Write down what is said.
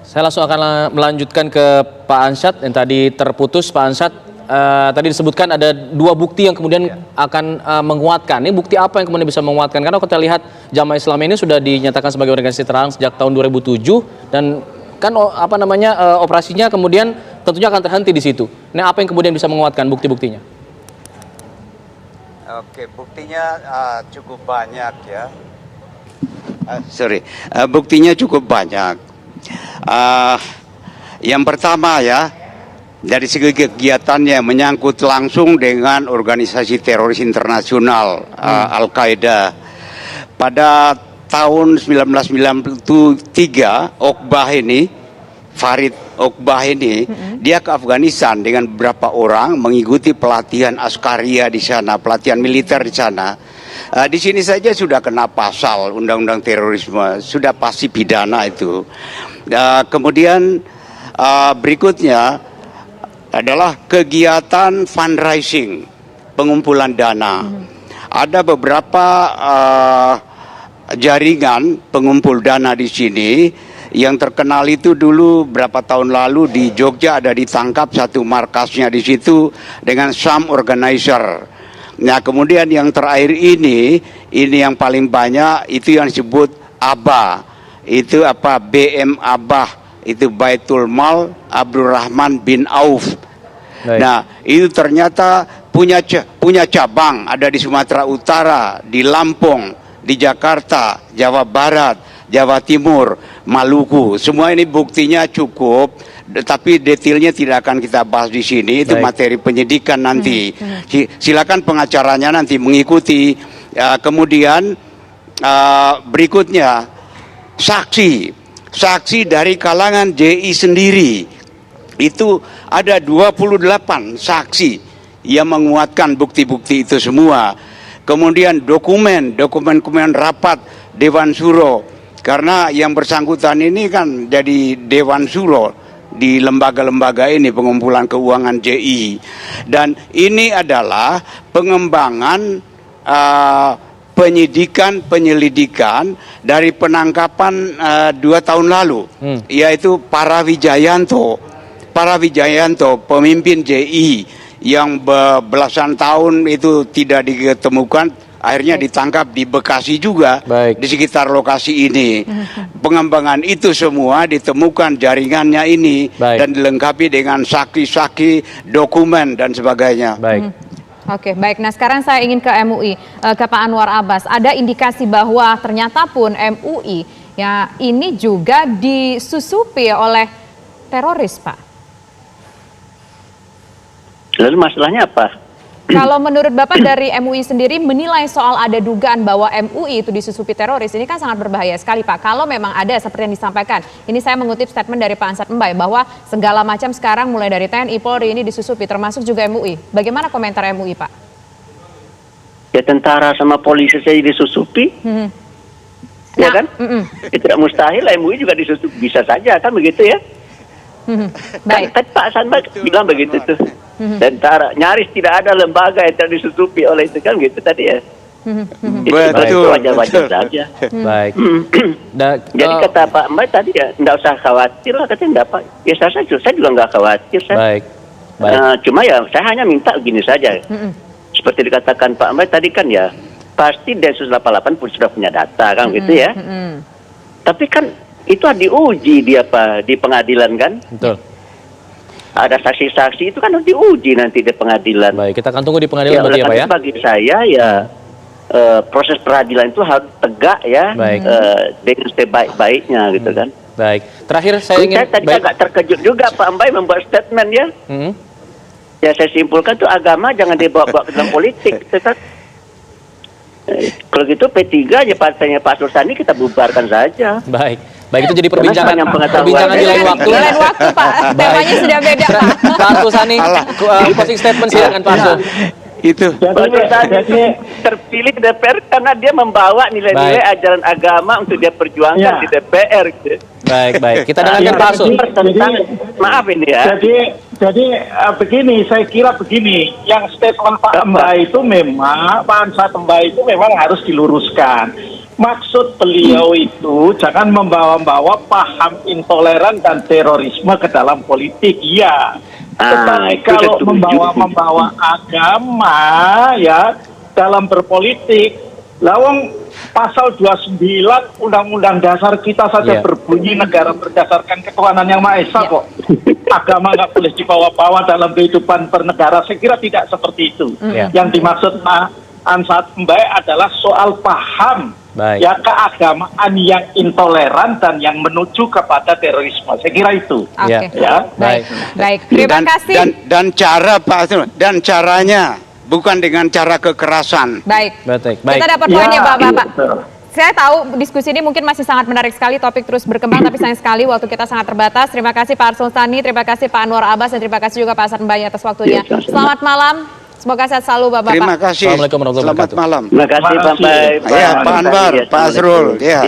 Saya langsung akan melanjutkan ke Pak Ansyad yang tadi terputus. Pak Ansyad, tadi disebutkan ada dua bukti yang kemudian akan menguatkan. Ini bukti apa yang kemudian bisa menguatkan? Karena kita lihat Jamaah Islam ini sudah dinyatakan sebagai organisasi terlarang sejak tahun 2007 dan kan operasinya kemudian tentunya akan terhenti di situ. Nah, apa yang kemudian bisa menguatkan bukti-buktinya? Oke, buktinya cukup banyak ya. Buktinya cukup banyak. Yang pertama ya, dari segi kegiatannya menyangkut langsung dengan organisasi teroris internasional Al-Qaeda. Pada tahun 1993, Farid Oqbah ini, dia ke Afghanistan dengan beberapa orang mengikuti pelatihan askaria di sana, pelatihan militer di sana. Di sini saja sudah kena pasal undang-undang terorisme, sudah pasti pidana itu. Kemudian berikutnya adalah kegiatan fundraising, pengumpulan dana. Ada beberapa jaringan pengumpul dana di sini. Yang terkenal itu dulu berapa tahun lalu di Jogja ada ditangkap satu markasnya di situ dengan some organizer. Nah, kemudian yang terakhir ini yang paling banyak itu yang disebut ABA. Itu apa? BM ABA, itu Baitul Mal Abdurrahman bin Auf. Baik. Nah, itu ternyata punya cabang ada di Sumatera Utara, di Lampung, di Jakarta, Jawa Barat, Jawa Timur, Maluku. Semua ini buktinya cukup, tapi detailnya tidak akan kita bahas di sini. Itu materi penyidikan nanti. Silakan pengacaranya nanti mengikuti. Kemudian berikutnya saksi dari kalangan JI sendiri. Itu ada 28 saksi yang menguatkan bukti-bukti itu semua. Kemudian dokumen rapat Dewan Suro. Karena yang bersangkutan ini kan jadi Dewan Suro di lembaga-lembaga ini, pengumpulan keuangan JI. Dan ini adalah pengembangan penyelidikan dari penangkapan 2 tahun lalu, yaitu Para Wijayanto, pemimpin JI yang belasan tahun itu tidak ditemukan. Akhirnya ditangkap di Bekasi juga. Di sekitar lokasi ini. Pengembangan itu semua ditemukan jaringannya ini. Dan dilengkapi dengan saksi-saksi, dokumen dan sebagainya. Oke, baik. Nah, sekarang saya ingin ke MUI, ke Pak Anwar Abbas. Ada indikasi bahwa ternyata pun MUI ya ini juga disusupi oleh teroris, Pak. Lalu masalahnya apa? Kalau menurut Bapak dari MUI sendiri menilai soal ada dugaan bahwa MUI itu disusupi teroris, ini kan sangat berbahaya sekali, Pak. Kalau memang ada seperti yang disampaikan, ini saya mengutip statement dari Pak Ansyad Mbae bahwa segala macam sekarang mulai dari TNI, Polri ini disusupi, termasuk juga MUI. Bagaimana komentar MUI, Pak? Ya tentara sama polisi saja disusupi, ya kan? Ya, tidak mustahil MUI juga disusupi, bisa saja kan begitu ya? Baik. Kan Pak Sanbak bilang begitu tuh. Tentara nyaris tidak ada lembaga yang tidak disusupi oleh itu kan gitu tadi ya. Betul. Wajar-wajar saja. Baik. Jadi kata Pak Mbae tadi ya tidak usah khawatir lah, katanya enggak Pak. Ya saya juga nggak khawatir. Baik. Cuma ya saya hanya minta begini saja. Seperti dikatakan Pak Mbae tadi kan ya pasti Densus 88 pun sudah punya data kan gitu ya. Tapi kan itu diuji di pengadilan kan. Betul. Ada saksi-saksi itu kan harus diuji nanti di pengadilan. Baik, kita akan tunggu di pengadilan berarti ya Pak ya. Bagi saya ya proses peradilan itu harus tegak ya, dengan sebaik-baiknya gitu kan. Baik, terakhir saya ingin. Saya tadi agak terkejut juga Pak Mbae membuat statement ya. Ya saya simpulkan tuh agama jangan dibawa-bawa ke dalam politik, gitu kan. Kalau gitu P3 aja partainya Pak Sursani kita bubarkan saja. Baik itu jadi perbincangan di lain waktu. Di lain waktu Pak, temanya sudah beda Pak. Pak Sursani, closing statement silakan Pak Sul. Itu. Jadi terpilih DPR karena dia membawa nilai-nilai ajaran agama untuk dia perjuangkan di DPR. Gitu. Baik. Kita dengarkan Pak Sul. Maaf ini ya. Jadi begini, saya kira begini, yang statement Pak Mbae itu memang, Pak Ansyad Mbae itu memang harus diluruskan. maksud beliau itu jangan membawa-bawa paham intoleran dan terorisme ke dalam politik, ya. Tetapi kalau membawa agama ya dalam berpolitik, lawang pasal 29 Undang-Undang Dasar kita saja berbunyi negara berdasarkan ketuhanan yang Maha Esa kok. Agama nggak boleh dibawa-bawa dalam kehidupan bernegara. Saya kira tidak seperti itu. Yang dimaksud Ansat Mbae adalah soal paham ya keagamaan yang intoleran dan yang menuju kepada terorisme. Saya kira itu. Baik. Terima kasih. Dan cara Pak Asrul, dan caranya bukan dengan cara kekerasan. Baik. Kita dapat poinnya, Bapak-Bapak. Saya tahu diskusi ini mungkin masih sangat menarik sekali, topik terus berkembang, tapi sayang sekali waktu kita sangat terbatas. Terima kasih Pak Arsul Sani, terima kasih Pak Anwar Abbas, dan terima kasih juga Pak Ansat Mbae atas waktunya. Selamat malam, semoga sehat selalu Bapak-Bapak. Terima kasih. Assalamualaikum warahmatullahi wabarakatuh. Selamat malam. Terima kasih Pak Mbae. Ya, Pak Anwar, Pak Azrul. Ya.